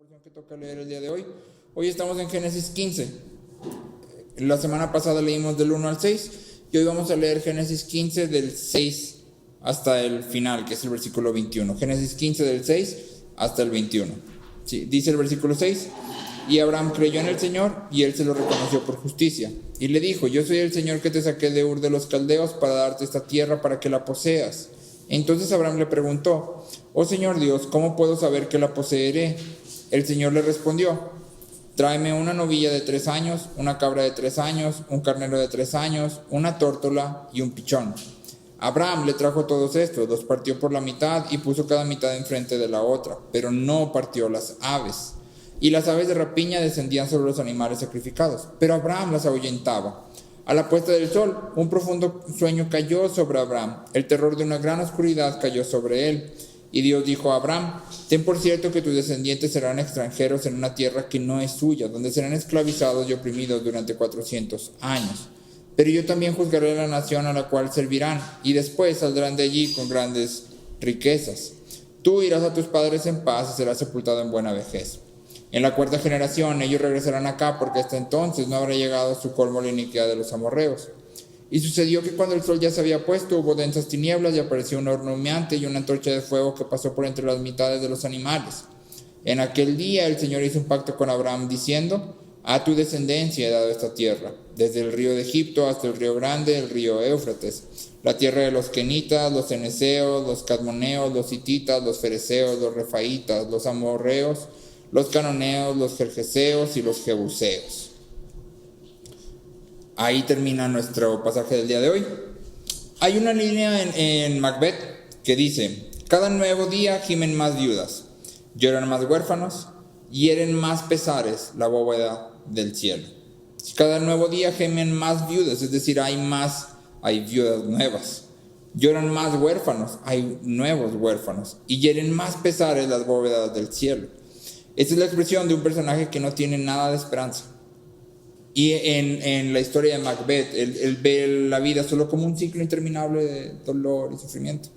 porción que toca leer el día de hoy. Hoy estamos en Génesis 15. La semana pasada leímos del 1 al 6 y hoy vamos a leer Génesis 15 del 6 hasta el final, que es el versículo 21. Génesis 15 del 6 hasta el 21. Sí, dice el versículo 6: y Abraham creyó en el Señor y él se lo reconoció por justicia. Y le dijo: yo soy el Señor que te saqué de Ur de los Caldeos para darte esta tierra para que la poseas. Entonces Abraham le preguntó: oh Señor Dios, ¿cómo puedo saber que la poseeré? El Señor le respondió: tráeme una novilla de 3 años, una cabra de 3 años, un carnero de 3 años, una tórtola y un pichón. Abraham le trajo todos estos, los partió por la mitad y puso cada mitad enfrente de la otra, pero no partió las aves. Y las aves de rapiña descendían sobre los animales sacrificados, pero Abraham las ahuyentaba. A la puesta del sol, un profundo sueño cayó sobre Abraham. El terror de una gran oscuridad cayó sobre él. Y Dios dijo a Abraham: ten por cierto que tus descendientes serán extranjeros en una tierra que no es suya, donde serán esclavizados y oprimidos durante 400 años. Pero yo también juzgaré la nación a la cual servirán, y después saldrán de allí con grandes riquezas. Tú irás a tus padres en paz y serás sepultado en buena vejez. En la 4ª generación ellos regresarán acá, porque hasta entonces no habrá llegado a su colmo la iniquidad de los amorreos. Y sucedió que cuando el sol ya se había puesto, hubo densas tinieblas y apareció un horno humeante y una antorcha de fuego que pasó por entre las mitades de los animales. En aquel día el Señor hizo un pacto con Abraham diciendo: a tu descendencia he dado esta tierra, desde el río de Egipto hasta el río grande, el río Éufrates, la tierra de los kenitas, los cenezeos, los cadmoneos, los hititas, los fereceos, los refaitas, los amorreos, los cananeos, los gergeseos y los jebuseos. Ahí termina nuestro pasaje del día de hoy. Hay una línea en Macbeth que dice: cada nuevo día gimen más viudas, lloran más huérfanos, hieren más pesares la bóveda del cielo. Cada nuevo día gimen más viudas, es decir, hay viudas nuevas. Lloran más huérfanos, hay nuevos huérfanos, y hieren más pesares las bóvedas del cielo. Esta es la expresión de un personaje que no tiene nada de esperanza. Y en la historia de Macbeth, él ve la vida solo como un ciclo interminable de dolor y sufrimiento.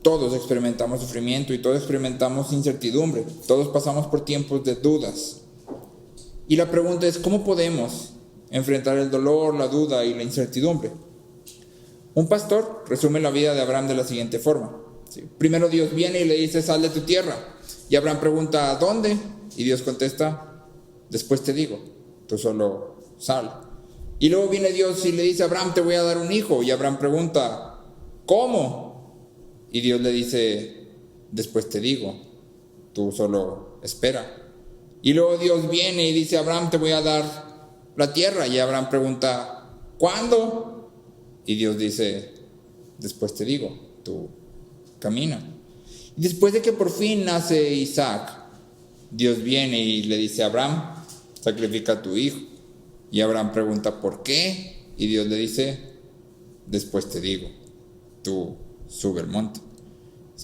Todos experimentamos sufrimiento y todos experimentamos incertidumbre. Todos pasamos por tiempos de dudas. Y la pregunta es: ¿cómo podemos enfrentar el dolor, la duda y la incertidumbre? Un pastor resume la vida de Abraham de la siguiente forma. ¿Sí? Primero Dios viene y le dice: sal de tu tierra. Y Abraham pregunta: ¿a dónde? Y Dios contesta: después te digo, tú solo sal. Y luego viene Dios y le dice: Abraham, te voy a dar un hijo. Y Abraham pregunta: ¿cómo? Y Dios le dice: después te digo, tú solo espera. Y luego Dios viene y dice: Abraham, te voy a dar la tierra. Y Abraham pregunta: ¿cuándo? Y Dios dice: después te digo, tú camina. Y después de que por fin nace Isaac, Dios viene y le dice a Abraham: sacrifica a tu hijo. Y Abraham pregunta: ¿por qué? Y Dios le dice: después te digo, tú sube al monte.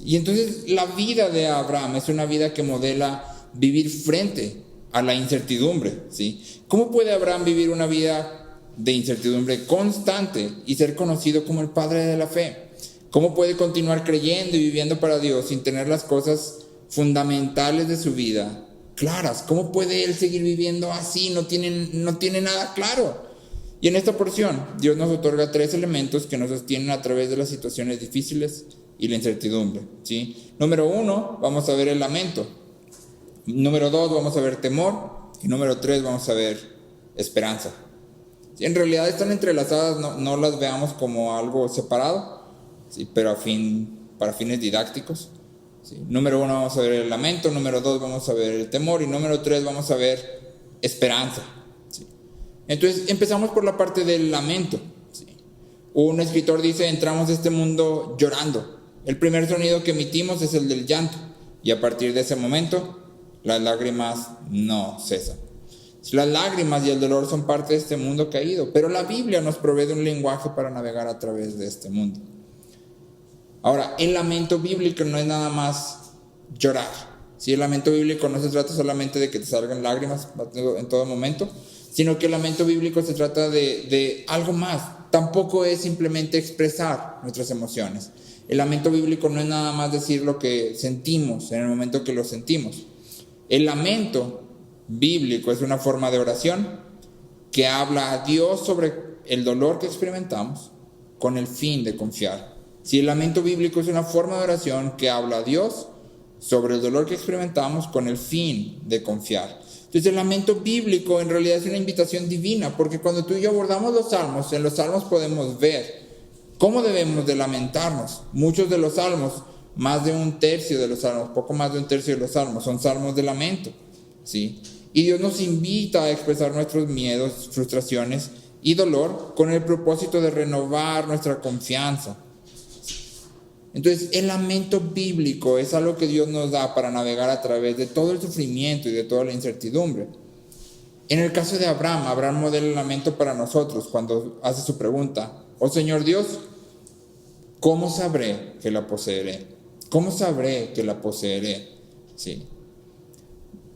Y entonces la vida de Abraham es una vida que modela vivir frente a la incertidumbre, ¿sí? ¿Cómo puede Abraham vivir una vida de incertidumbre constante y ser conocido como el padre de la fe? ¿Cómo puede continuar creyendo y viviendo para Dios sin tener las cosas fundamentales de su vida claras? ¿Cómo puede él seguir viviendo así? No tiene nada claro. Y en esta porción Dios nos otorga 3 elementos que nos sostienen a través de las situaciones difíciles y la incertidumbre, ¿sí? Número 1, vamos a ver el lamento. Número 2, vamos a ver temor. Y número 3, vamos a ver esperanza. ¿Sí? En realidad están entrelazadas, no las veamos como algo separado, ¿sí? Pero para fines didácticos. Sí. Número 1, vamos a ver el lamento. Número 2, vamos a ver el temor. Y número 3, vamos a ver esperanza. Sí. Entonces empezamos por la parte del lamento. Sí. Un escritor dice: entramos a este mundo llorando. El primer sonido que emitimos es el del llanto. Y a partir de ese momento, las lágrimas no cesan. Las lágrimas y el dolor son parte de este mundo caído. Pero la Biblia nos provee de un lenguaje para navegar a través de este mundo. Ahora, el lamento bíblico no es nada más llorar. ¿Sí? El lamento bíblico no se trata solamente de que te salgan lágrimas en todo momento, sino que el lamento bíblico se trata de algo más. tampoco es simplemente expresar nuestras emociones. El lamento bíblico no es nada más decir lo que sentimos en el momento que lo sentimos. El lamento bíblico es una forma de oración que habla a Dios sobre el dolor que experimentamos con el fin de confiar. Si el lamento bíblico es una forma de oración que habla a Dios sobre el dolor que experimentamos con el fin de confiar. Entonces el lamento bíblico en realidad es una invitación divina, porque cuando tú y yo abordamos los salmos, en los salmos podemos ver cómo debemos de lamentarnos. Muchos de los salmos, más de un tercio de los salmos, poco más de un tercio de los salmos, son salmos de lamento, ¿sí? Y Dios nos invita a expresar nuestros miedos, frustraciones y dolor con el propósito de renovar nuestra confianza. Entonces, el lamento bíblico es algo que Dios nos da para navegar a través de todo el sufrimiento y de toda la incertidumbre. En el caso de Abraham modela el lamento para nosotros cuando hace su pregunta: oh Señor Dios, ¿cómo sabré que la poseeré? ¿Cómo sabré que la poseeré? Sí.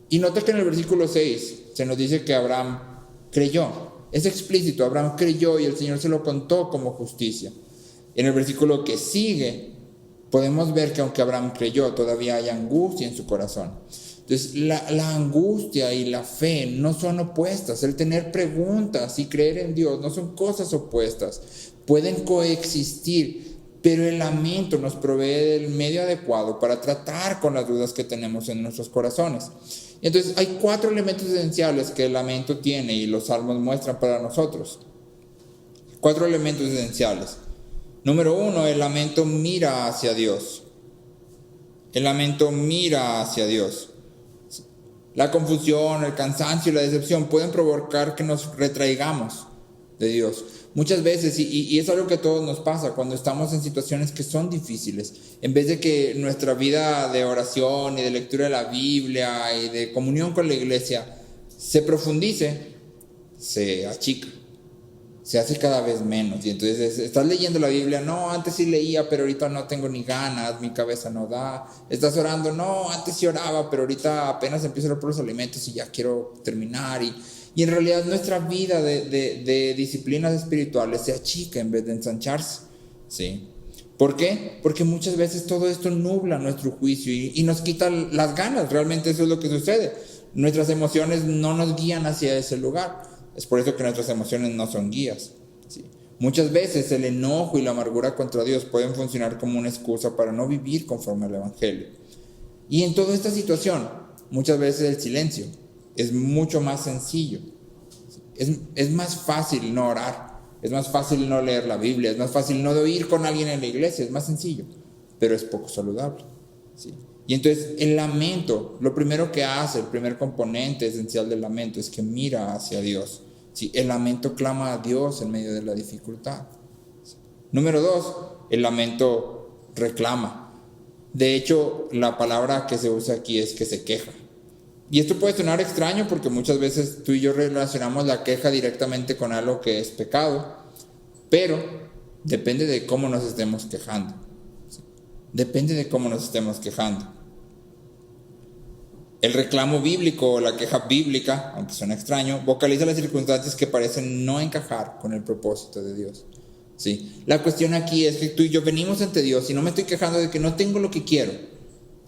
Y nota que en el versículo 6 se nos dice que Abraham creyó. Es explícito, Abraham creyó y el Señor se lo contó como justicia. En el versículo que sigue podemos ver que aunque Abraham creyó, todavía hay angustia en su corazón. Entonces, la angustia y la fe no son opuestas. El tener preguntas y creer en Dios no son cosas opuestas. Pueden coexistir, pero el lamento nos provee del medio adecuado para tratar con las dudas que tenemos en nuestros corazones. Entonces, hay 4 elementos esenciales que el lamento tiene y los salmos muestran para nosotros. 4 elementos esenciales. Número 1, el lamento mira hacia Dios. El lamento mira hacia Dios. La confusión, el cansancio y la decepción pueden provocar que nos retraigamos de Dios. Muchas veces, y es algo que a todos nos pasa, cuando estamos en situaciones que son difíciles, en vez de que nuestra vida de oración y de lectura de la Biblia y de comunión con la iglesia se profundice, se achica. Se hace cada vez menos. Y entonces estás leyendo la Biblia: no, antes sí leía, pero ahorita no tengo ni ganas, mi cabeza no da. Estás orando: no, antes sí oraba, pero ahorita apenas empiezo a orar por los alimentos y ya quiero terminar. Y en realidad nuestra vida de disciplinas espirituales se achica en vez de ensancharse, ¿sí? ¿Por qué? Porque muchas veces todo esto nubla nuestro juicio y nos quita las ganas. Realmente eso es lo que sucede. Nuestras emociones no nos guían hacia ese lugar. Es por eso que nuestras emociones no son guías, ¿sí? Muchas veces el enojo y la amargura contra Dios pueden funcionar como una excusa para no vivir conforme al Evangelio. Y en toda esta situación, muchas veces el silencio es mucho más sencillo. Es más fácil no orar, es más fácil no leer la Biblia, es más fácil no oír con alguien en la iglesia, es más sencillo, pero es poco saludable, ¿sí? Y entonces el lamento, lo primero que hace, el primer componente esencial del lamento es que mira hacia Dios. ¿Sí? El lamento clama a Dios en medio de la dificultad. ¿Sí? Número 2, el lamento reclama. De hecho, la palabra que se usa aquí es que se queja. Y esto puede sonar extraño porque muchas veces tú y yo relacionamos la queja directamente con algo que es pecado, pero depende de cómo nos estemos quejando. ¿Sí? Depende de cómo nos estemos quejando. El reclamo bíblico o la queja bíblica, aunque suena extraño, vocaliza las circunstancias que parecen no encajar con el propósito de Dios. ¿Sí? La cuestión aquí es que tú y yo venimos ante Dios y no me estoy quejando de que no tengo lo que quiero,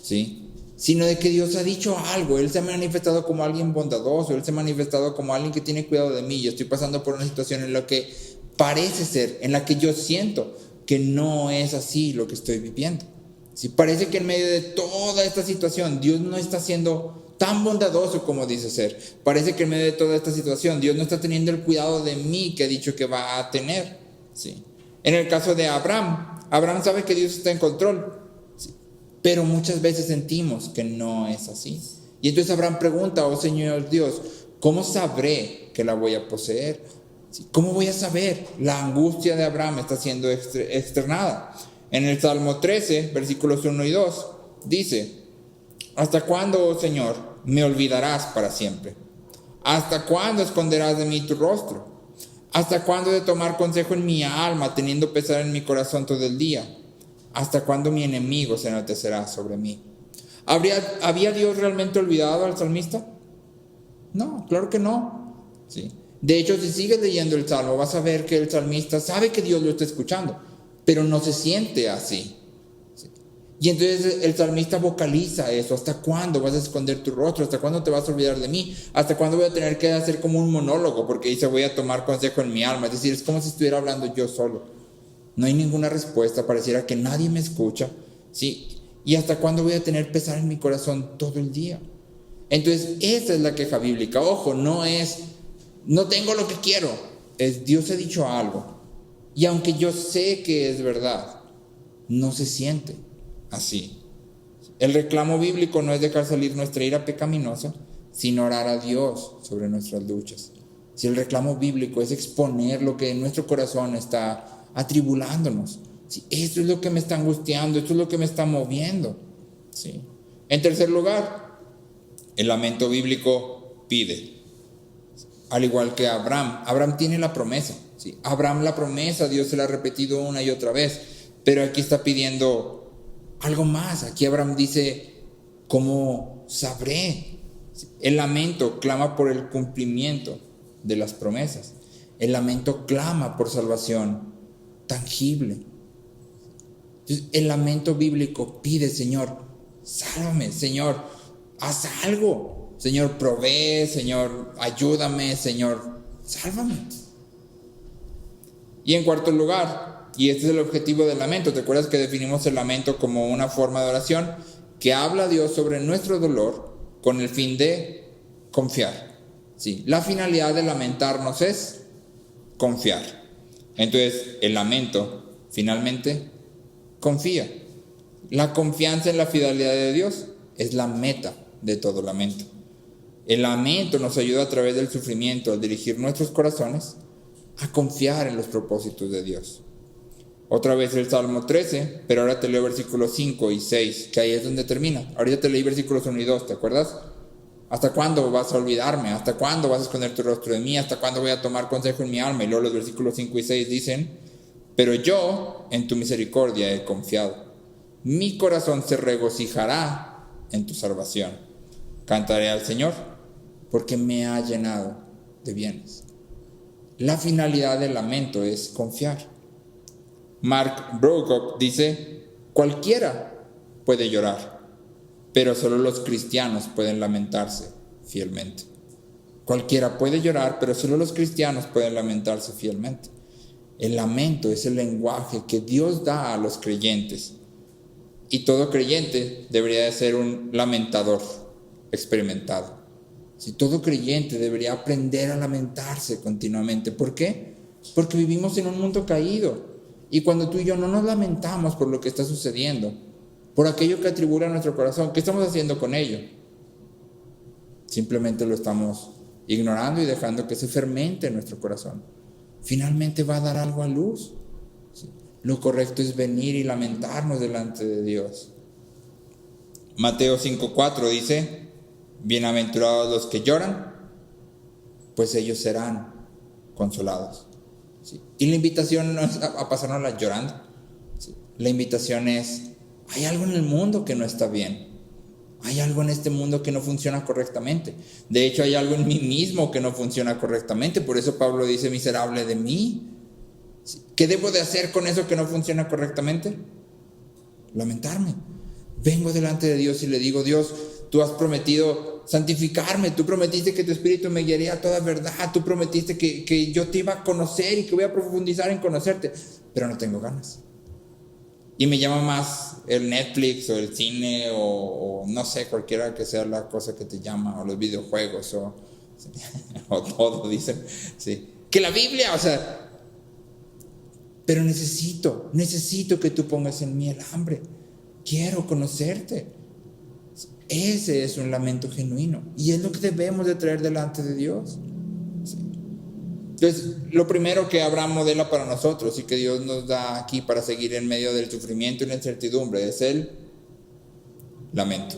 ¿sí? Sino de que Dios ha dicho algo. Él se ha manifestado como alguien bondadoso, Él se ha manifestado como alguien que tiene cuidado de mí. Yo estoy pasando por una situación en la que parece ser, en la que yo siento que no es así lo que estoy viviendo. Si parece que en medio de toda esta situación Dios no está siendo tan bondadoso como dice ser. Parece que en medio de toda esta situación Dios no está teniendo el cuidado de mí que ha dicho que va a tener, ¿sí? En el caso de Abraham sabe que Dios está en control, ¿sí? Pero muchas veces sentimos que no es así. Y entonces Abraham pregunta: oh Señor Dios, ¿cómo sabré que la voy a poseer? ¿Sí? ¿Cómo voy a saber? La angustia de Abraham está siendo externada. En el Salmo 13, versículos 1 y 2, dice: ¿hasta cuándo, oh Señor, me olvidarás para siempre? ¿Hasta cuándo esconderás de mí tu rostro? ¿Hasta cuándo he de tomar consejo en mi alma, teniendo pesar en mi corazón todo el día? ¿Hasta cuándo mi enemigo se enaltecerá sobre mí? ¿Había Dios realmente olvidado al salmista? No, claro que no, ¿sí? De hecho, si sigues leyendo el Salmo, vas a ver que el salmista sabe que Dios lo está escuchando, pero no se siente así. Y entonces el salmista vocaliza eso. ¿Hasta cuándo vas a esconder tu rostro? ¿Hasta cuándo te vas a olvidar de mí? ¿Hasta cuándo voy a tener que hacer como un monólogo? Porque dice, voy a tomar consejo en mi alma. Es decir, es como si estuviera hablando yo solo. No hay ninguna respuesta, pareciera que nadie me escucha. ¿Sí? ¿Y hasta cuándo voy a tener pesar en mi corazón todo el día? Entonces, esa es la queja bíblica. Ojo, no es, no tengo lo que quiero. Es, Dios ha dicho algo. Y aunque yo sé que es verdad, no se siente así. El reclamo bíblico no es dejar salir nuestra ira pecaminosa, sino orar a Dios sobre nuestras luchas. Si el reclamo bíblico es exponer lo que en nuestro corazón está atribulándonos, ¿sí? Esto es lo que me está angustiando, esto es lo que me está moviendo, ¿sí? En tercer lugar, el lamento bíblico pide. Al igual que Abraham tiene la promesa, ¿sí? Abraham la promesa, Dios se la ha repetido una y otra vez, pero aquí está pidiendo algo más. Aquí Abraham dice, ¿cómo sabré? El lamento clama por el cumplimiento de las promesas. El lamento clama por salvación tangible. Entonces, el lamento bíblico pide, Señor, sálvame, Señor, haz algo. Señor, provee, Señor, ayúdame, Señor, sálvame. Y en cuarto lugar, y este es el objetivo del lamento. ¿Te acuerdas que definimos el lamento como una forma de oración que habla a Dios sobre nuestro dolor con el fin de confiar? Sí, la finalidad de lamentarnos es confiar. Entonces, el lamento finalmente confía. La confianza en la fidelidad de Dios es la meta de todo lamento. El lamento nos ayuda a través del sufrimiento, al dirigir nuestros corazones, a confiar en los propósitos de Dios. Otra vez el Salmo 13, pero ahora te leo versículos 5 y 6, que ahí es donde termina. Ahorita te leí versículos 1 y 2, ¿te acuerdas? ¿Hasta cuándo vas a olvidarme? ¿Hasta cuándo vas a esconder tu rostro de mí? ¿Hasta cuándo voy a tomar consejo en mi alma? Y luego los versículos 5 y 6 dicen, pero yo en tu misericordia he confiado. Mi corazón se regocijará en tu salvación. Cantaré al Señor porque me ha llenado de bienes. La finalidad del lamento es confiar. Mark Brokop dice, cualquiera puede llorar, pero solo los cristianos pueden lamentarse fielmente. Cualquiera puede llorar, pero solo los cristianos pueden lamentarse fielmente. El lamento es el lenguaje que Dios da a los creyentes. Y todo creyente debería de ser un lamentador experimentado. Si todo creyente debería aprender a lamentarse continuamente. ¿Por qué? Porque vivimos en un mundo caído. Y cuando tú y yo no nos lamentamos por lo que está sucediendo, por aquello que atribula a nuestro corazón, ¿qué estamos haciendo con ello? Simplemente lo estamos ignorando y dejando que se fermente en nuestro corazón. Finalmente va a dar algo a luz. ¿Sí? Lo correcto es venir y lamentarnos delante de Dios. Mateo 5:4 dice, bienaventurados los que lloran, pues ellos serán consolados. ¿Sí? Y la invitación no es a pasárnosla llorando. ¿Sí? La invitación es, hay algo en el mundo que no está bien. Hay algo en este mundo que no funciona correctamente. De hecho, hay algo en mí mismo que no funciona correctamente. Por eso Pablo dice, miserable de mí. ¿Sí? ¿Qué debo de hacer con eso que no funciona correctamente? Lamentarme. Vengo delante de Dios y le digo, Dios, tú has prometido santificarme, tú prometiste que tu espíritu me guiaría a toda verdad, tú prometiste que yo te iba a conocer y que voy a profundizar en conocerte, pero no tengo ganas. Y me llama más el Netflix o el cine o no sé, cualquiera que sea la cosa que te llama, o los videojuegos o todo, dicen, sí, que la Biblia, o sea, pero necesito que tú pongas en mí el hambre, quiero conocerte. Ese es un lamento genuino y es lo que debemos de traer delante de Dios. Sí. Entonces, lo primero que Abraham modela para nosotros y que Dios nos da aquí para seguir en medio del sufrimiento y la incertidumbre es el lamento.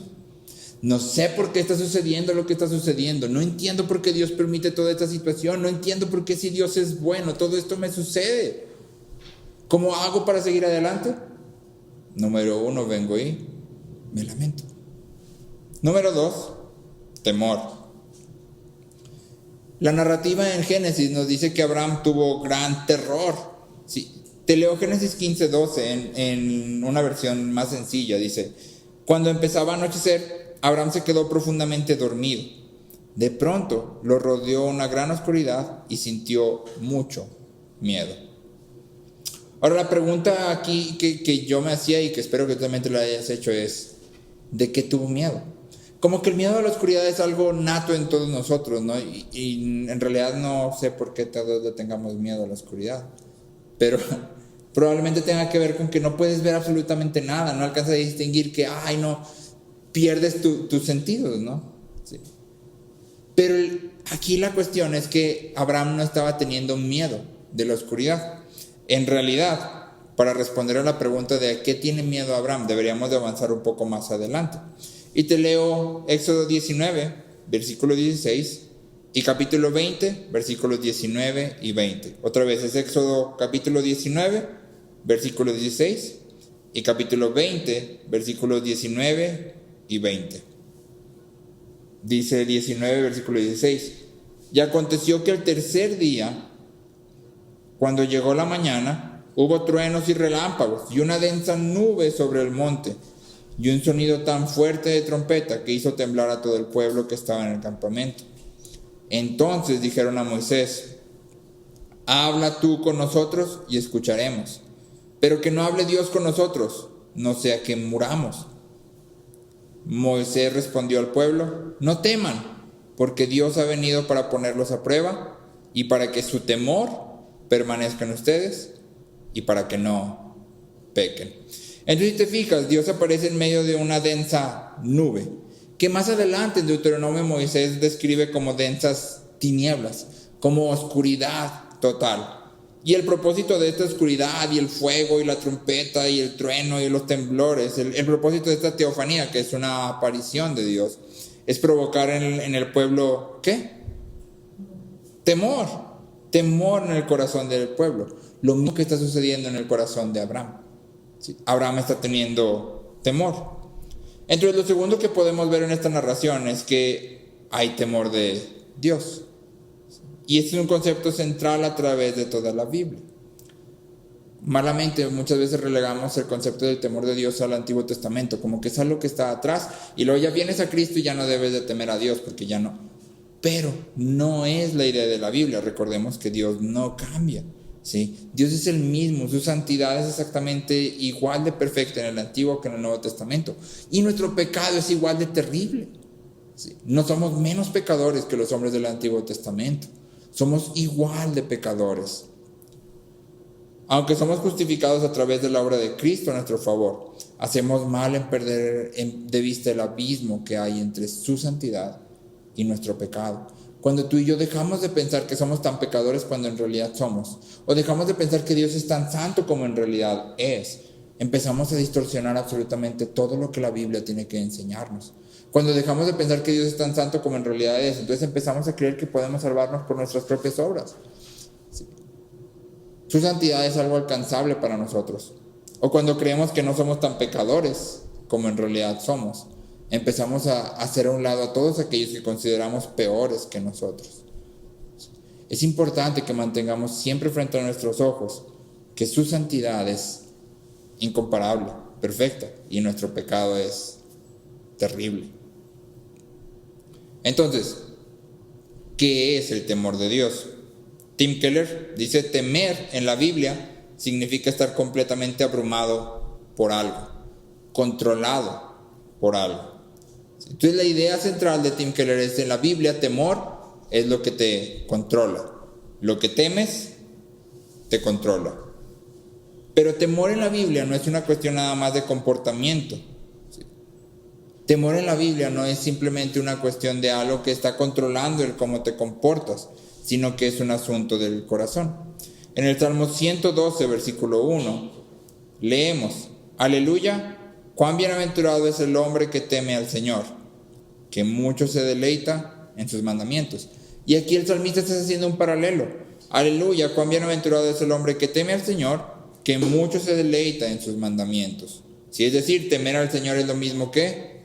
No sé por qué está sucediendo lo que está sucediendo, no entiendo por qué Dios permite toda esta situación, no entiendo por qué si Dios es bueno, todo esto me sucede. ¿Cómo hago para seguir adelante? Número 1, vengo y me lamento. Número 2, temor. La narrativa en Génesis nos dice que Abraham tuvo gran terror. Sí. Te leo Génesis 15:12 en una versión más sencilla. Dice: cuando empezaba a anochecer, Abraham se quedó profundamente dormido. De pronto lo rodeó una gran oscuridad y sintió mucho miedo. Ahora la pregunta aquí que yo me hacía y que espero que tú también te la hayas hecho es: ¿de qué tuvo miedo? Como que el miedo a la oscuridad es algo nato en todos nosotros, ¿no? Y en realidad no sé por qué todos le tengamos miedo a la oscuridad. Pero probablemente tenga que ver con que no puedes ver absolutamente nada, no alcanzas a distinguir que, pierdes tus sentidos, ¿no? Sí. Pero aquí la cuestión es que Abraham no estaba teniendo miedo de la oscuridad. En realidad, para responder a la pregunta de a qué tiene miedo Abraham, deberíamos de avanzar un poco más adelante. Y te leo Éxodo 19, versículo 16, y capítulo 20, versículos 19 y 20. Otra vez es Éxodo capítulo 19, versículo 16, y capítulo 20, versículos 19 y 20. Dice 19, versículo 16. Y aconteció que el tercer día, cuando llegó la mañana, hubo truenos y relámpagos y una densa nube sobre el monte, y un sonido tan fuerte de trompeta que hizo temblar a todo el pueblo que estaba en el campamento. Entonces dijeron a Moisés: habla tú con nosotros y escucharemos, pero que no hable Dios con nosotros, no sea que muramos. Moisés respondió al pueblo: no teman, porque Dios ha venido para ponerlos a prueba y para que su temor permanezca en ustedes y para que no pequen. Entonces, si te fijas, Dios aparece en medio de una densa nube, que más adelante en Deuteronomio Moisés describe como densas tinieblas, como oscuridad total. Y el propósito de esta oscuridad y el fuego y la trompeta y el trueno y los temblores, el propósito de esta teofanía, que es una aparición de Dios, es provocar en el pueblo, ¿qué? Temor en el corazón del pueblo. Lo mismo que está sucediendo en el corazón de Abraham. ¿Sí? Abraham está teniendo temor. Entonces lo segundo que podemos ver en esta narración es que hay temor de Dios. Y este es un concepto central a través de toda la Biblia. Malamente muchas veces relegamos el concepto del temor de Dios al Antiguo Testamento, como que es algo que está atrás y luego ya vienes a Cristo y ya no debes de temer a Dios porque ya no. Pero no es la idea de la Biblia. Recordemos que Dios no cambia. ¿Sí? Dios es el mismo, su santidad es exactamente igual de perfecta en el Antiguo que en el Nuevo Testamento. Y nuestro pecado es igual de terrible. ¿Sí? No somos menos pecadores que los hombres del Antiguo Testamento. Somos igual de pecadores. Aunque somos justificados a través de la obra de Cristo a nuestro favor, hacemos mal en perder de vista el abismo que hay entre su santidad y nuestro pecado. Cuando tú y yo dejamos de pensar que somos tan pecadores cuando en realidad somos, o dejamos de pensar que Dios es tan santo como en realidad es, empezamos a distorsionar absolutamente todo lo que la Biblia tiene que enseñarnos. Cuando dejamos de pensar que Dios es tan santo como en realidad es, entonces empezamos a creer que podemos salvarnos por nuestras propias obras. Sí. Su santidad es algo alcanzable para nosotros. O cuando creemos que no somos tan pecadores como en realidad somos, empezamos a hacer a un lado a todos aquellos que consideramos peores que nosotros. Es importante que mantengamos siempre frente a nuestros ojos que su santidad es incomparable, perfecta, y nuestro pecado es terrible. Entonces, ¿qué es el temor de Dios? Tim Keller dice: temer en la Biblia significa estar completamente abrumado por algo, controlado por algo. Entonces la idea central de Tim Keller es: en la Biblia temor es lo que te controla, lo que temes te controla. Pero temor en la Biblia no es una cuestión nada más de comportamiento. ¿Sí? Temor en la Biblia no es simplemente una cuestión de algo que está controlando el cómo te comportas, sino que es un asunto del corazón. En el Salmo 112, versículo 1, leemos: aleluya, cuán bienaventurado es el hombre que teme al Señor, que mucho se deleita en sus mandamientos. Y aquí el salmista está haciendo un paralelo. Aleluya, cuán bienaventurado es el hombre que teme al Señor, que mucho se deleita en sus mandamientos. Sí, es decir, temer al Señor es lo mismo que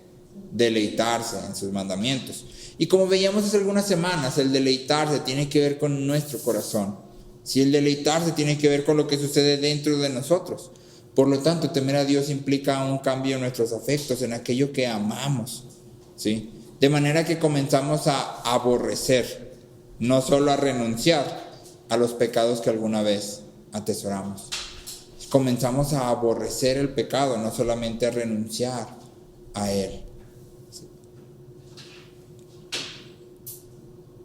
deleitarse en sus mandamientos. Y como veíamos hace algunas semanas, el deleitarse tiene que ver con nuestro corazón. Si el deleitarse tiene que ver con lo que sucede dentro de nosotros. Por lo tanto, temer a Dios implica un cambio en nuestros afectos, en aquello que amamos, ¿sí? De manera que comenzamos a aborrecer, no solo a renunciar a los pecados que alguna vez atesoramos. Comenzamos a aborrecer el pecado, no solamente a renunciar a él.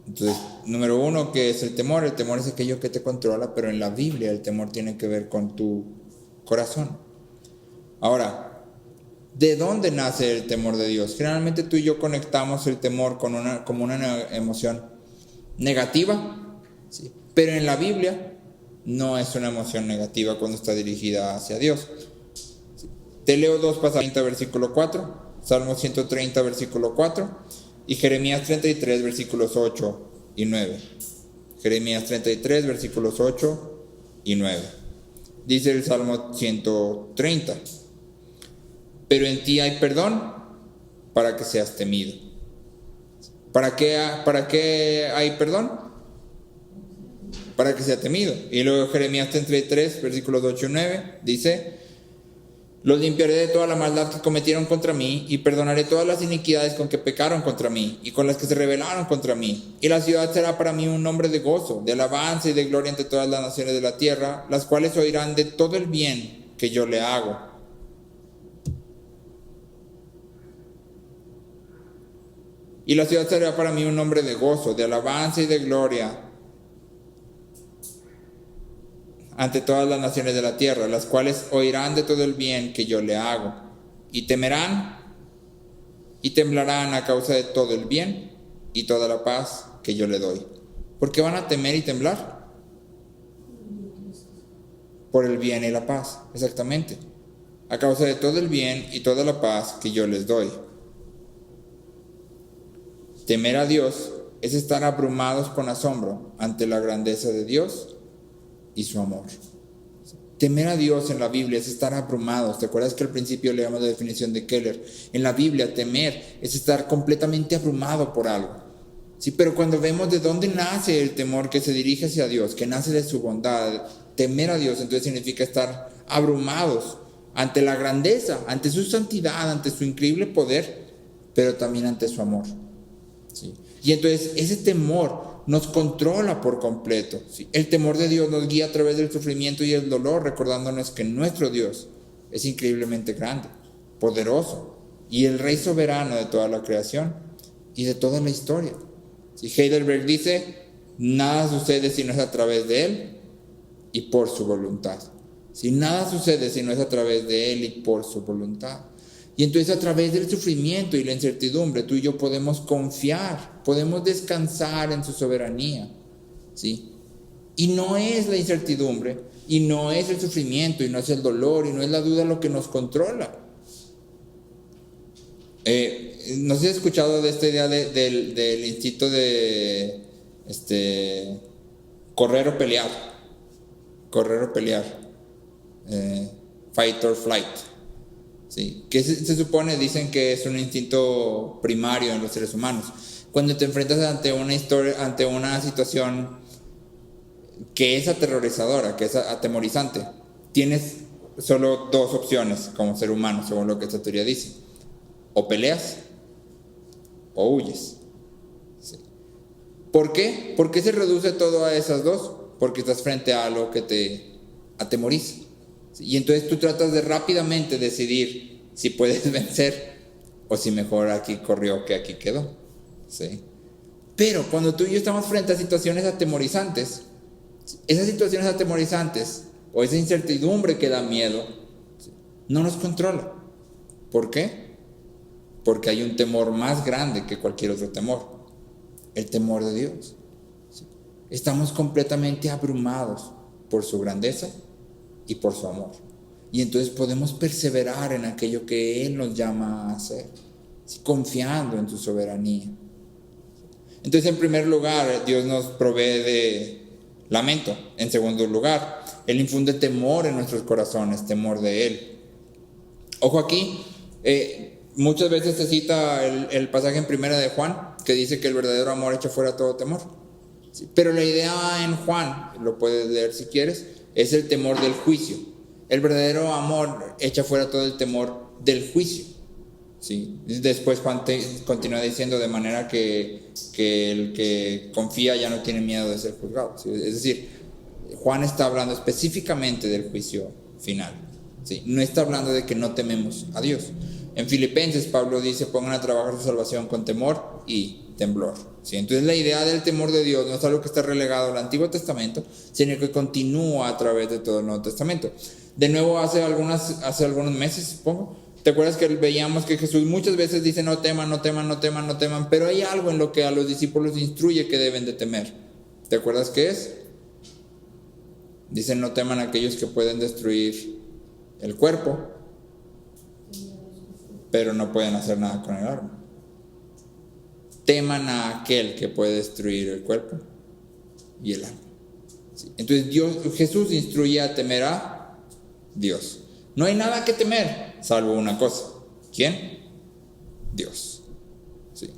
Entonces, número uno, ¿qué es el temor? El temor es aquello que te controla, pero en la Biblia el temor tiene que ver con tu corazón. Ahora, ¿de dónde nace el temor de Dios? Generalmente tú y yo conectamos el temor como una emoción negativa, ¿sí? Pero en la Biblia no es una emoción negativa cuando está dirigida hacia Dios. ¿Sí? Te leo dos pasajes, versículo 4, Salmo 130, versículo 4, y Jeremías 33, versículos 8 y 9. Jeremías 33, versículos 8 y 9. Dice el Salmo 130: pero en ti hay perdón para que seas temido. ¿Para qué hay perdón? Para que sea temido. Y luego Jeremías 33, versículos 8 y 9, dice: los limpiaré de toda la maldad que cometieron contra mí, y perdonaré todas las iniquidades con que pecaron contra mí, y con las que se rebelaron contra mí. Y la ciudad será para mí un nombre de gozo, de alabanza y de gloria ante todas las naciones de la tierra, las cuales oirán de todo el bien que yo le hago. Y la ciudad será para mí un nombre de gozo, de alabanza y de gloria ante todas las naciones de la tierra, las cuales oirán de todo el bien que yo le hago, y temerán y temblarán a causa de todo el bien y toda la paz que yo le doy. ¿Por qué van a temer y temblar? Por el bien y la paz, exactamente. A causa de todo el bien y toda la paz que yo les doy. Temer a Dios es estar abrumados con asombro ante la grandeza de Dios y su amor. Temer a Dios en la Biblia es estar abrumados. ¿Te acuerdas que al principio leíamos la definición de Keller? En la Biblia, temer es estar completamente abrumado por algo. Sí, pero cuando vemos de dónde nace el temor que se dirige hacia Dios, que nace de su bondad, temer a Dios entonces significa estar abrumados ante la grandeza, ante su santidad, ante su increíble poder, pero también ante su amor. ¿Sí? Y entonces ese temor nos controla por completo, ¿sí? El temor de Dios nos guía a través del sufrimiento y el dolor, recordándonos que nuestro Dios es increíblemente grande, poderoso, y el Rey soberano de toda la creación y de toda la historia. ¿Sí? Heidelberg dice: nada sucede si no es a través de Él y por su voluntad. ¿Sí? Nada sucede si no es a través de Él y por su voluntad. Y entonces a través del sufrimiento y la incertidumbre, tú y yo podemos confiar, podemos descansar en su soberanía, ¿sí? Y no es la incertidumbre, y no es el sufrimiento, y no es el dolor, y no es la duda lo que nos controla. No sé si has escuchado de esta idea del instinto de correr o pelear. Fight or flight. Sí, que se supone, dicen que es un instinto primario en los seres humanos. Cuando te enfrentas ante una situación que es aterrorizadora, que es atemorizante, tienes solo dos opciones como ser humano, según lo que esta teoría dice: o peleas o huyes. Sí. ¿Por qué? ¿Por qué se reduce todo a esas dos? Porque estás frente a algo que te atemoriza. Y entonces tú tratas de rápidamente decidir si puedes vencer o si mejor aquí corrió que aquí quedó. ¿Sí? Pero cuando tú y yo estamos frente a situaciones atemorizantes, esas situaciones atemorizantes o esa incertidumbre que da miedo, no nos controla. ¿Por qué? Porque hay un temor más grande que cualquier otro temor: el temor de Dios. ¿Sí? Estamos completamente abrumados por su grandeza y por su amor, y entonces podemos perseverar en aquello que Él nos llama a hacer, ¿sí? Confiando en su soberanía. Entonces, en primer lugar, Dios nos provee de lamento. En segundo lugar, Él infunde temor en nuestros corazones, temor de Él. Ojo aquí, Muchas veces se cita el pasaje en Primera de Juan, que dice que el verdadero amor echa fuera todo temor. Sí, pero la idea en Juan, lo puedes leer si quieres, es el temor del juicio. El verdadero amor echa fuera todo el temor del juicio. ¿Sí? Después Juan continúa diciendo de manera que el que confía ya no tiene miedo de ser juzgado. ¿Sí? Es decir, Juan está hablando específicamente del juicio final. ¿Sí? No está hablando de que no tememos a Dios. En Filipenses Pablo dice: pongan a trabajar su salvación con temor y temblor. ¿Sí? Entonces la idea del temor de Dios no es algo que está relegado al Antiguo Testamento, sino que continúa a través de todo el Nuevo Testamento. De nuevo, hace algunos meses, supongo, ¿te acuerdas que veíamos que Jesús muchas veces dice no teman, no teman, no teman, no teman? Pero hay algo en lo que a los discípulos instruye que deben de temer. ¿Te acuerdas qué es? Dicen no teman a aquellos que pueden destruir el cuerpo, pero no pueden hacer nada con el arma. Teman a aquel que puede destruir el cuerpo y el alma. ¿Sí? Entonces Jesús instruye a temer a Dios. No hay nada que temer, salvo una cosa. ¿Quién? Dios. ¿Sí?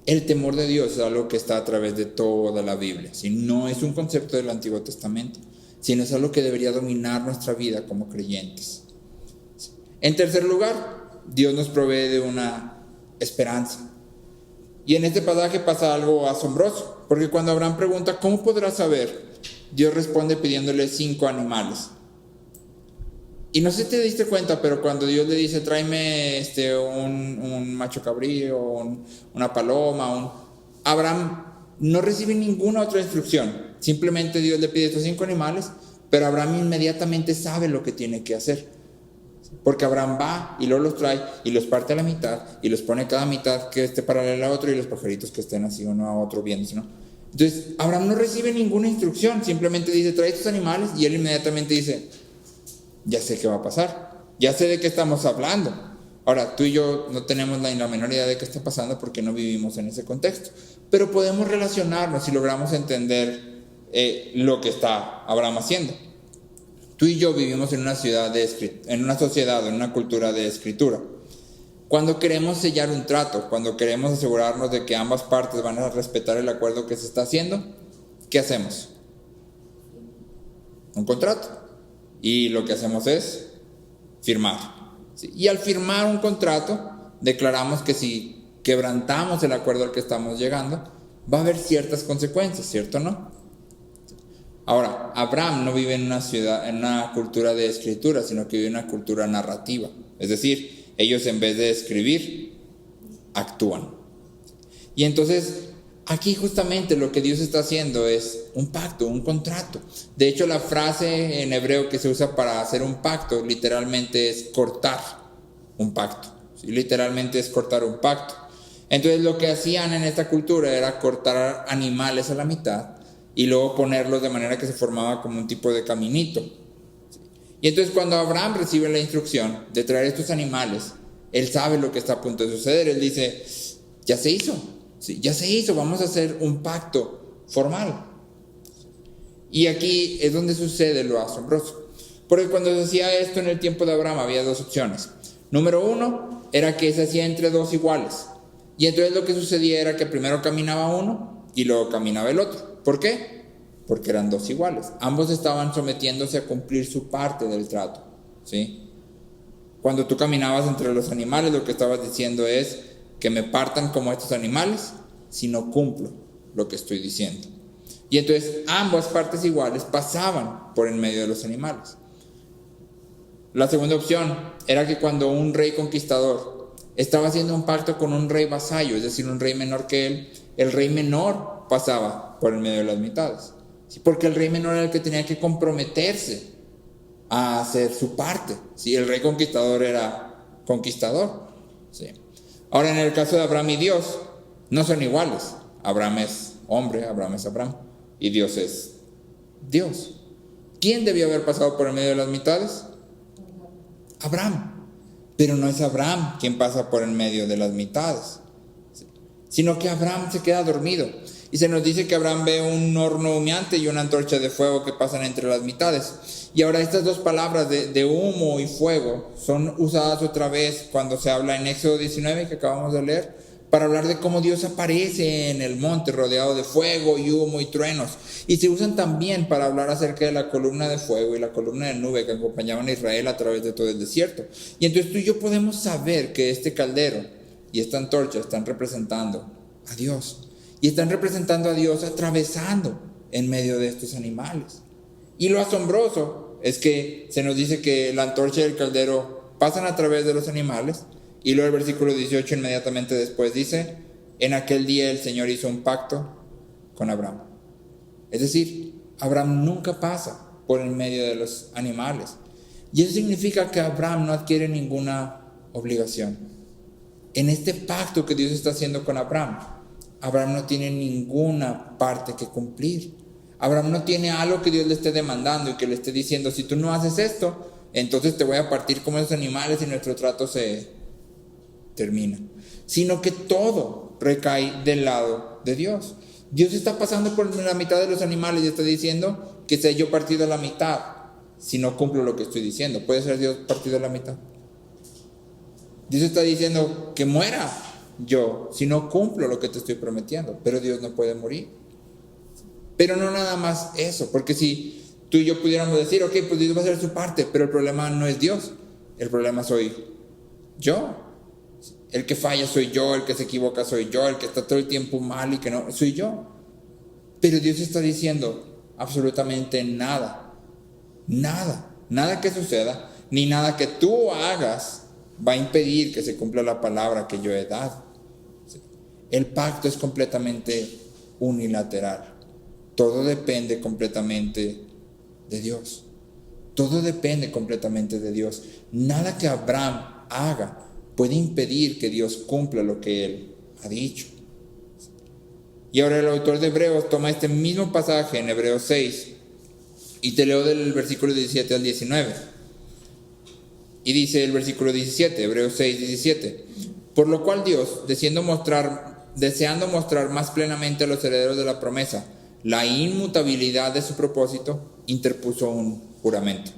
El temor de Dios es algo que está a través de toda la Biblia. ¿Sí? No es un concepto del Antiguo Testamento, sino es algo que debería dominar nuestra vida como creyentes. ¿Sí? En tercer lugar, Dios nos provee de una esperanza. Y en este pasaje pasa algo asombroso, porque cuando Abraham pregunta ¿cómo podrás saber?, Dios responde pidiéndole 5 animales. Y no sé si te diste cuenta, pero cuando Dios le dice tráeme un macho cabrío, una paloma, Abraham no recibe ninguna otra instrucción. Simplemente Dios le pide estos 5 animales, pero Abraham inmediatamente sabe lo que tiene que hacer. Porque Abraham va y luego los trae y los parte a la mitad y los pone cada mitad que esté paralela a otro y los pajaritos que estén así uno a otro viéndose, ¿no? Entonces Abraham no recibe ninguna instrucción, simplemente dice trae estos animales y él inmediatamente dice ya sé qué va a pasar, ya sé de qué estamos hablando. Ahora tú y yo no tenemos la menor idea de qué está pasando porque no vivimos en ese contexto, pero podemos relacionarnos y logramos entender lo que está Abraham haciendo. Tú y yo vivimos en una sociedad, en una cultura de escritura. Cuando queremos sellar un trato, cuando queremos asegurarnos de que ambas partes van a respetar el acuerdo que se está haciendo, ¿qué hacemos? Un contrato. Y lo que hacemos es firmar. ¿Sí? Y al firmar un contrato, declaramos que si quebrantamos el acuerdo al que estamos llegando, va a haber ciertas consecuencias, ¿cierto o no? Ahora, Abraham no vive en una cultura de escritura, sino que vive en una cultura narrativa. Es decir, ellos en vez de escribir, actúan. Y entonces, aquí justamente lo que Dios está haciendo es un pacto, un contrato. De hecho, la frase en hebreo que se usa para hacer un pacto, literalmente es cortar un pacto. ¿Sí? Literalmente es cortar un pacto. Entonces, lo que hacían en esta cultura era cortar animales a la mitad y luego ponerlos de manera que se formaba como un tipo de caminito. Y entonces cuando Abraham recibe la instrucción de traer estos animales, él sabe lo que está a punto de suceder. Él dice, ya se hizo, ¿sí? Ya se hizo, vamos a hacer un pacto formal. Y aquí es donde sucede lo asombroso. Porque cuando se hacía esto en el tiempo de Abraham había 2 opciones. Número 1 era que se hacía entre 2 iguales. Y entonces lo que sucedía era que primero caminaba uno y luego caminaba el otro. ¿Por qué? Porque eran 2 iguales. Ambos estaban sometiéndose a cumplir su parte del trato. ¿Sí? Cuando tú caminabas entre los animales, lo que estabas diciendo es que me partan como estos animales si no cumplo lo que estoy diciendo. Y entonces ambas partes iguales pasaban por en medio de los animales. La segunda opción era que cuando un rey conquistador estaba haciendo un pacto con un rey vasallo, es decir, un rey menor que él, el rey menor pasaba por el medio de las mitades. ¿Sí? Porque el rey menor era el que tenía que comprometerse a hacer su parte. ¿Sí? El rey conquistador era conquistador. ¿Sí? Ahora, en el caso de Abraham y Dios, no son iguales. Abraham es hombre, Abraham es Abraham, y Dios es Dios. ¿Quién debió haber pasado por el medio de las mitades? Abraham. Pero no es Abraham quien pasa por el medio de las mitades, sino que Abraham se queda dormido. Y se nos dice que Abraham ve un horno humeante y una antorcha de fuego que pasan entre las mitades. Y ahora estas dos palabras de humo y fuego son usadas otra vez cuando se habla en Éxodo 19 que acabamos de leer, para hablar de cómo Dios aparece en el monte rodeado de fuego y humo y truenos. Y se usan también para hablar acerca de la columna de fuego y la columna de nube que acompañaban a Israel a través de todo el desierto. Y entonces tú y yo podemos saber que este caldero y esta antorcha están representando a Dios. Y están representando a Dios atravesando en medio de estos animales. Y lo asombroso es que se nos dice que la antorcha y el caldero pasan a través de los animales. Y luego el versículo 18 inmediatamente después dice: en aquel día el Señor hizo un pacto con Abraham. Es decir, Abraham nunca pasa por en medio de los animales. Y eso significa que Abraham no adquiere ninguna obligación. En este pacto que Dios está haciendo con Abraham, Abraham no tiene ninguna parte que cumplir. Abraham no tiene algo que Dios le esté demandando y que le esté diciendo: si tú no haces esto, entonces te voy a partir como esos animales y nuestro trato se termina. Sino que todo recae del lado de Dios. Dios está pasando por la mitad de los animales y está diciendo que sea yo partido a la mitad si no cumplo lo que estoy diciendo. ¿Puede ser Dios partido a la mitad? Dios está diciendo que muera yo si no cumplo lo que te estoy prometiendo, pero Dios no puede morir. Pero no nada más eso, porque si tú y yo pudiéramos decir: ok, pues Dios va a hacer su parte, pero el problema no es Dios, el problema soy yo. El que falla soy yo, el que se equivoca soy yo, el que está todo el tiempo mal y que no, soy yo. Pero Dios está diciendo absolutamente nada que suceda, ni nada que tú hagas va a impedir que se cumpla la palabra que yo he dado. El pacto es completamente unilateral. Todo depende completamente de Dios. Todo depende completamente de Dios. Nada que Abraham haga puede impedir que Dios cumpla lo que él ha dicho. Y ahora el autor de Hebreos toma este mismo pasaje en Hebreos 6 y te leo del versículo 17 al 19. Y dice el versículo 17, Hebreos 6, 17: por lo cual Dios, deseando mostrar más plenamente a los herederos de la promesa la inmutabilidad de su propósito, interpuso un juramento,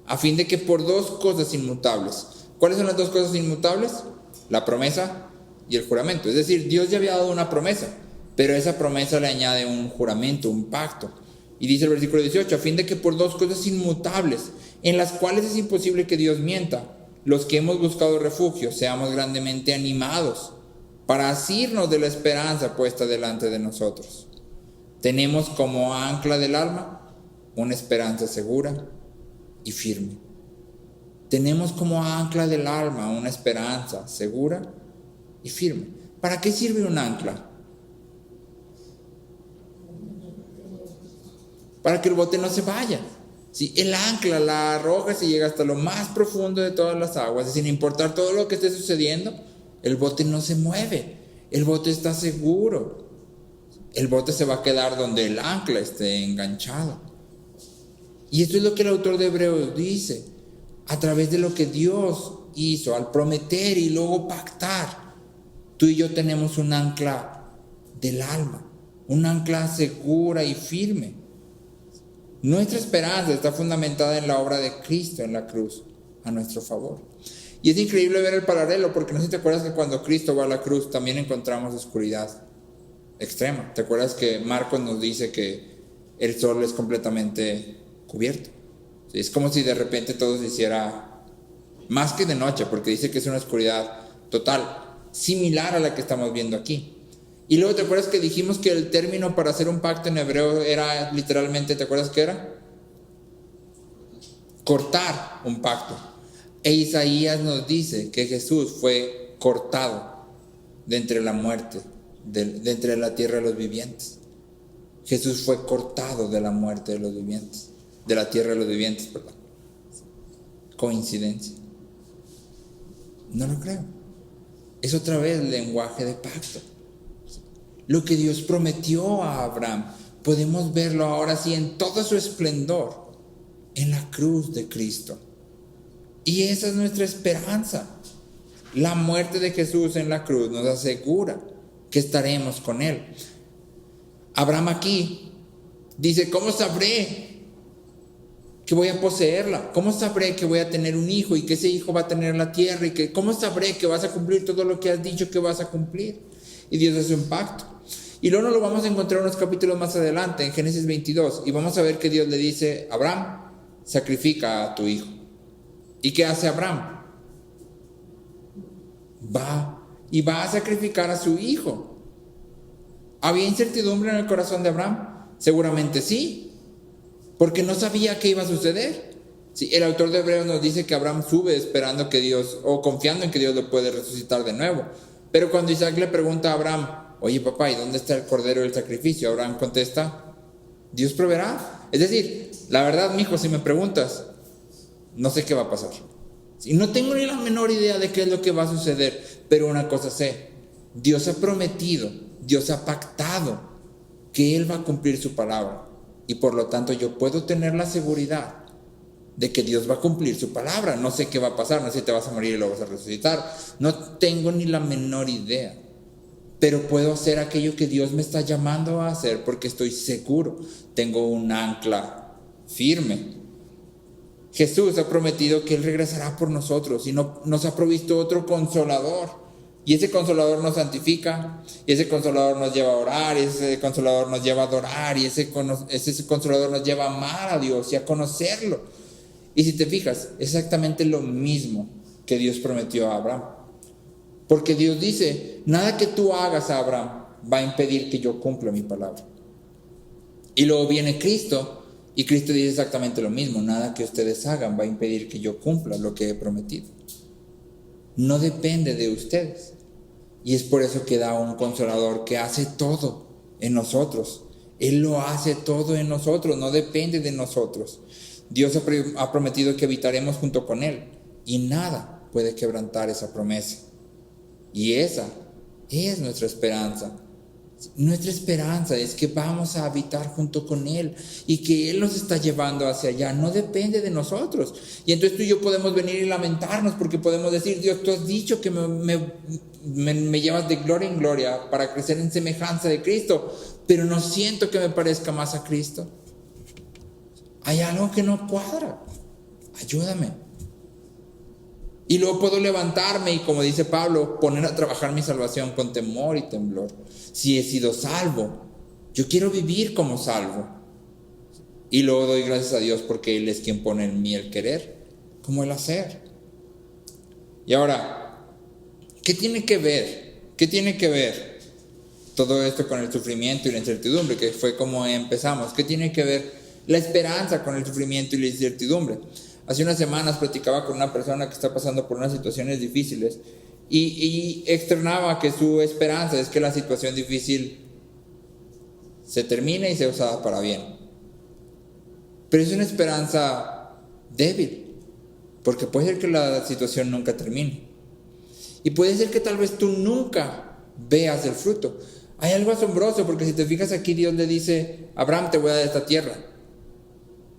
a fin de que por dos cosas inmutables. ¿Cuáles son las dos cosas inmutables? La promesa y el juramento. Es decir, Dios ya había dado una promesa, pero esa promesa le añade un juramento, un pacto. Y dice el versículo 18: a fin de que por dos cosas inmutables, en las cuales es imposible que Dios mienta, los que hemos buscado refugio seamos grandemente animados para asirnos de la esperanza puesta delante de nosotros. Tenemos como ancla del alma una esperanza segura y firme. Tenemos como ancla del alma una esperanza segura y firme. ¿Para qué sirve un ancla? Para que el bote no se vaya. Si el ancla la arrojas y llega hasta lo más profundo de todas las aguas, sin importar todo lo que esté sucediendo, el bote no se mueve. El bote está seguro. El bote se va a quedar donde el ancla esté enganchado. Y esto es lo que el autor de Hebreos dice. A través de lo que Dios hizo al prometer y luego pactar, tú y yo tenemos un ancla del alma, un ancla segura y firme. Nuestra esperanza está fundamentada en la obra de Cristo en la cruz a nuestro favor. Y es increíble ver el paralelo, porque no sé si te acuerdas que cuando Cristo va a la cruz también encontramos oscuridad extrema. ¿Te acuerdas que Marcos nos dice que el sol es completamente cubierto? Es como si de repente todo se hiciera más que de noche, porque dice que es una oscuridad total, similar a la que estamos viendo aquí. Y luego, ¿te acuerdas que dijimos que el término para hacer un pacto en hebreo era literalmente, ¿te acuerdas qué era? Cortar un pacto. E Isaías nos dice que Jesús fue cortado de entre la muerte, de entre la tierra de los vivientes. Jesús fue cortado de la muerte de los vivientes, de la tierra de los vivientes, perdón. ¿Coincidencia? No lo creo. Es otra vez el lenguaje de pacto. Lo que Dios prometió a Abraham, podemos verlo ahora sí en todo su esplendor en la cruz de Cristo. Y esa es nuestra esperanza. La muerte de Jesús en la cruz nos asegura que estaremos con Él. Abraham aquí dice, ¿cómo sabré que voy a poseerla? ¿Cómo sabré que voy a tener un hijo y que ese hijo va a tener la tierra? Y ¿cómo sabré que vas a cumplir todo lo que has dicho que vas a cumplir? Y Dios hace un pacto. Y luego nos lo vamos a encontrar unos capítulos más adelante, en Génesis 22. Y vamos a ver que Dios le dice, Abraham, sacrifica a tu hijo. ¿Y qué hace Abraham? Va a sacrificar a su hijo. ¿Había incertidumbre en el corazón de Abraham? Seguramente sí, porque no sabía qué iba a suceder. Sí, el autor de Hebreos nos dice que Abraham sube esperando que Dios, o confiando en que Dios lo puede resucitar de nuevo. Pero cuando Isaac le pregunta a Abraham, oye papá, ¿y dónde está el cordero del sacrificio? Abraham contesta, Dios proveerá. Es decir, la verdad, mijo, si me preguntas, no sé qué va a pasar. Y no tengo ni la menor idea de qué es lo que va a suceder, pero una cosa sé, Dios ha prometido, Dios ha pactado que Él va a cumplir su palabra. Y por lo tanto yo puedo tener la seguridad de que Dios va a cumplir su palabra. No sé qué va a pasar, no sé si te vas a morir y lo vas a resucitar. No tengo ni la menor idea. Pero puedo hacer aquello que Dios me está llamando a hacer porque estoy seguro. Tengo un ancla firme. Jesús ha prometido que Él regresará por nosotros y nos ha provisto otro consolador. Y ese consolador nos santifica, y ese consolador nos lleva a orar, y ese consolador nos lleva a adorar, y ese consolador nos lleva a amar a Dios y a conocerlo. Y si te fijas, es exactamente lo mismo que Dios prometió a Abraham. Porque Dios dice, nada que tú hagas a Abraham va a impedir que yo cumpla mi palabra. Y luego viene Cristo, y Cristo dice exactamente lo mismo, nada que ustedes hagan va a impedir que yo cumpla lo que he prometido. No depende de ustedes. Y es por eso que da un consolador que hace todo en nosotros. Él lo hace todo en nosotros, no depende de nosotros. Dios ha prometido que habitaremos junto con Él y nada puede quebrantar esa promesa. Y esa es nuestra esperanza. Nuestra esperanza es que vamos a habitar junto con Él y que Él nos está llevando hacia allá. No depende de nosotros. Y entonces tú y yo podemos venir y lamentarnos porque podemos decir, Dios, tú has dicho que me llevas de gloria en gloria para crecer en semejanza de Cristo, pero no siento que me parezca más a Cristo. Hay algo que no cuadra. Ayúdame. Y luego puedo levantarme y, como dice Pablo, poner a trabajar mi salvación con temor y temblor. Si he sido salvo, yo quiero vivir como salvo. Y luego doy gracias a Dios porque Él es quien pone en mí el querer como el hacer. Y ahora, ¿qué tiene que ver? ¿Qué tiene que ver todo esto con el sufrimiento y la incertidumbre? Que fue como empezamos. ¿Qué tiene que ver la esperanza con el sufrimiento y la incertidumbre? Hace unas semanas platicaba con una persona que está pasando por unas situaciones difíciles y externaba que su esperanza es que la situación difícil se termine y sea usada para bien. Pero es una esperanza débil, porque puede ser que la situación nunca termine. Y puede ser que tal vez tú nunca veas el fruto. Hay algo asombroso, porque si te fijas aquí, Dios le dice, Abraham, te voy a dar esta tierra.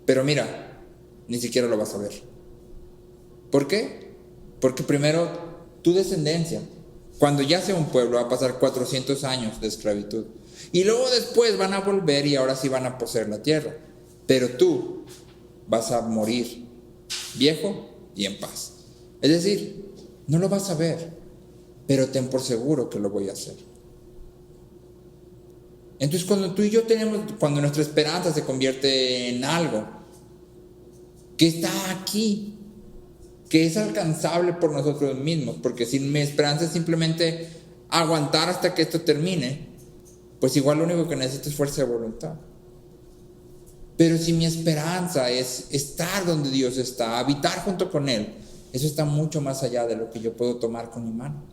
Pero mira, ni siquiera lo vas a ver. ¿Por qué? Porque primero, tu descendencia, cuando ya sea un pueblo, va a pasar 400 años de esclavitud. Y luego después van a volver y ahora sí van a poseer la tierra. Pero tú vas a morir viejo y en paz. Es decir, no lo vas a ver, pero ten por seguro que lo voy a hacer. Entonces cuando tú y yo cuando nuestra esperanza se convierte en algo que está aquí, que es alcanzable por nosotros mismos, porque si mi esperanza es simplemente aguantar hasta que esto termine, pues igual lo único que necesito es fuerza de voluntad. Pero si mi esperanza es estar donde Dios está, habitar junto con Él, eso está mucho más allá de lo que yo puedo tomar con mi mano.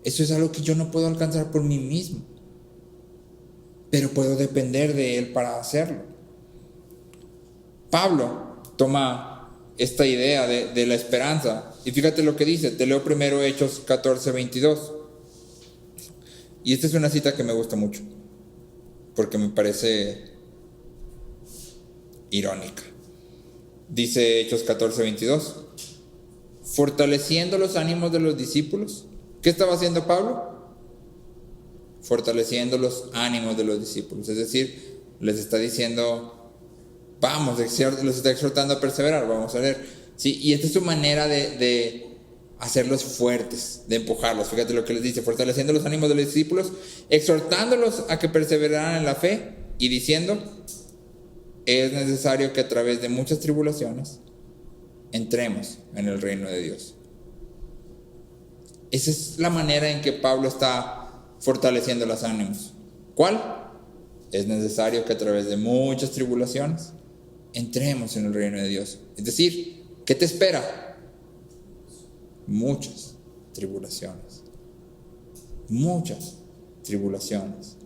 Eso es algo que yo no puedo alcanzar por mí mismo, pero puedo depender de Él para hacerlo. Pablo toma esta idea de la esperanza y fíjate lo que dice. Te leo primero Hechos 14:22. Y esta es una cita que me gusta mucho porque me parece irónica. Dice Hechos 14:22, fortaleciendo los ánimos de los discípulos. ¿Qué estaba haciendo Pablo? fortaleciendo los ánimos de los discípulos. Es decir, les está diciendo, vamos, los está exhortando a perseverar, vamos a ver. Sí, y esta es su manera de hacerlos fuertes, de empujarlos. Fíjate lo que les dice: fortaleciendo los ánimos de los discípulos, exhortándolos a que perseveraran en la fe y diciendo: es necesario que a través de muchas tribulaciones entremos en el reino de Dios. Esa es la manera en que Pablo está fortaleciendo los ánimos. ¿Cuál? Es necesario que a través de muchas tribulaciones entremos en el reino de Dios. Es decir, ¿qué te espera? Muchas tribulaciones. Muchas tribulaciones.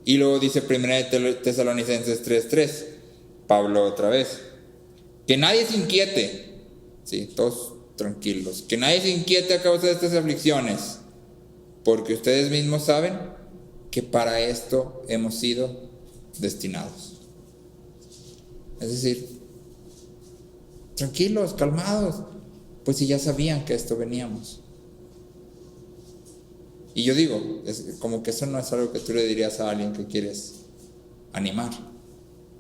Y luego dice 1 Tesalonicenses 3:3, Pablo otra vez: que nadie se inquiete. Sí, todos tranquilos. Que nadie se inquiete a causa de estas aflicciones, porque ustedes mismos saben que para esto hemos sido destinados. Es decir, tranquilos, calmados, pues si ya sabían que esto veníamos. Y yo digo, es como que eso no es algo que tú le dirías a alguien que quieres animar.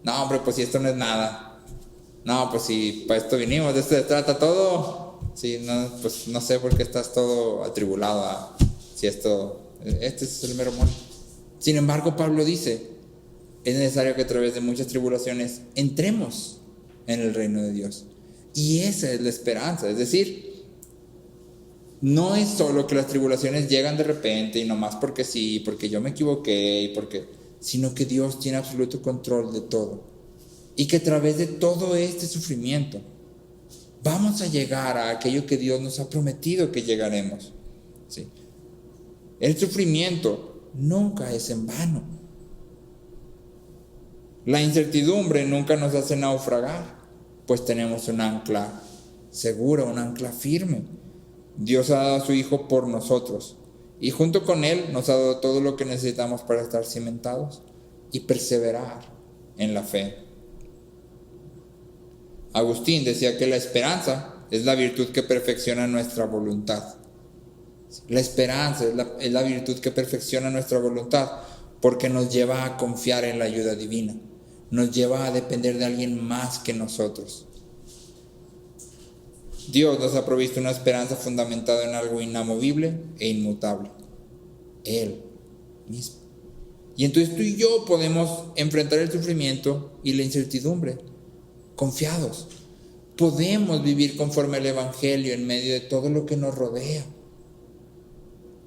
No, hombre, pues si esto no es nada. No, pues si para esto vinimos, de esto se trata todo. Sí, no, pues no sé por qué estás todo atribulado. Si este es el mero mole. Sin embargo, Pablo dice: es necesario que a través de muchas tribulaciones entremos en el reino de Dios. Y esa es la esperanza. Es decir, no es solo que las tribulaciones llegan de repente y nomás porque sí, porque yo me equivoqué y sino que Dios tiene absoluto control de todo. Y que a través de todo este sufrimiento vamos a llegar a aquello que Dios nos ha prometido que llegaremos. ¿Sí? El sufrimiento nunca es en vano. La incertidumbre nunca nos hace naufragar, pues tenemos un ancla segura, un ancla firme. Dios ha dado a su Hijo por nosotros, y junto con Él nos ha dado todo lo que necesitamos para estar cimentados y perseverar en la fe. Agustín decía que la esperanza es la virtud que perfecciona nuestra voluntad. La esperanza es la virtud que perfecciona nuestra voluntad, porque nos lleva a confiar en la ayuda divina, nos lleva a depender de alguien más que nosotros. Dios nos ha provisto una esperanza fundamentada en algo inamovible e inmutable: Él mismo. Y entonces tú y yo podemos enfrentar el sufrimiento y la incertidumbre confiados. Podemos vivir conforme al Evangelio en medio de todo lo que nos rodea.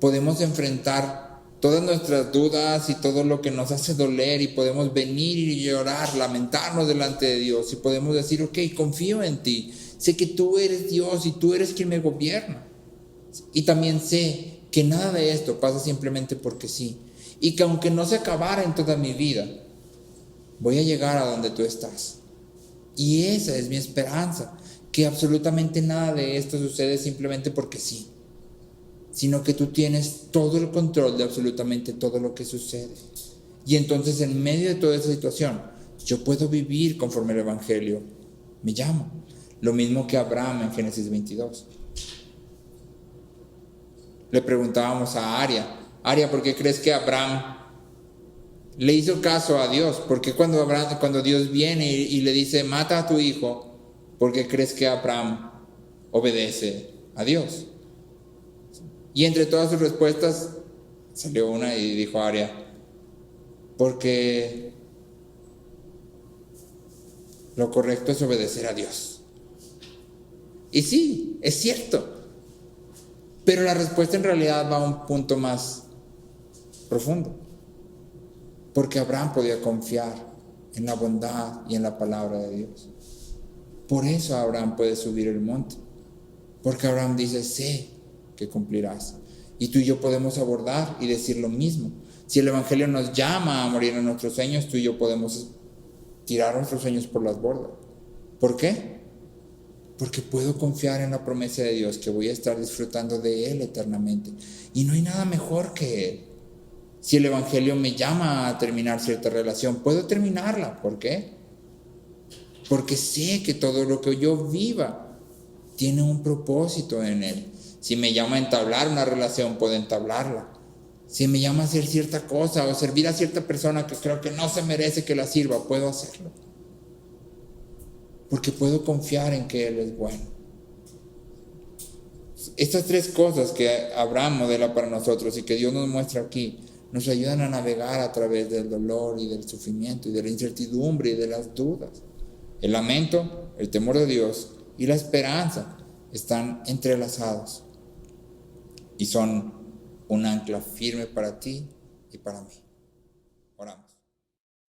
Podemos enfrentar todas nuestras dudas y todo lo que nos hace doler, y podemos venir y llorar, lamentarnos delante de Dios, y podemos decir: ok, confío en ti, sé que tú eres Dios y tú eres quien me gobierna, y también sé que nada de esto pasa simplemente porque sí, y que aunque no se acabara en toda mi vida, voy a llegar a donde tú estás. Y esa es mi esperanza, que absolutamente nada de esto sucede simplemente porque sí, sino que tú tienes todo el control de absolutamente todo lo que sucede. Y entonces, en medio de toda esa situación, yo puedo vivir conforme al Evangelio me llama. Lo mismo que Abraham en Génesis 22. Le preguntábamos a Aria, ¿por qué crees que Abraham le hizo caso a Dios? ¿Por qué cuando Dios viene y le dice: mata a tu hijo, por qué crees que Abraham obedece a Dios? Y entre todas sus respuestas salió una y dijo Aria: porque lo correcto es obedecer a Dios. Y sí, es cierto, pero la respuesta en realidad va a un punto más profundo, porque Abraham podía confiar en la bondad y en la palabra de Dios. Por eso Abraham puede subir el monte, porque Abraham dice: sé que cumplirás. Y tú y yo podemos abordar y decir lo mismo. Si el Evangelio nos llama a morir en nuestros sueños, tú y yo podemos tirar nuestros sueños por las bordas. ¿Por qué? Porque puedo confiar en la promesa de Dios, que voy a estar disfrutando de Él eternamente. Y no hay nada mejor que Él. Si el Evangelio me llama a terminar cierta relación, puedo terminarla. ¿Por qué? Porque sé que todo lo que yo viva tiene un propósito en Él. Si me llama a entablar una relación, puedo entablarla. Si me llama a hacer cierta cosa o servir a cierta persona que creo que no se merece que la sirva, puedo hacerlo. Porque puedo confiar en que Él es bueno. Estas tres cosas que Abraham modela para nosotros y que Dios nos muestra aquí, nos ayudan a navegar a través del dolor y del sufrimiento y de la incertidumbre y de las dudas. El lamento, el temor de Dios y la esperanza están entrelazados y son un ancla firme para ti y para mí. Oramos.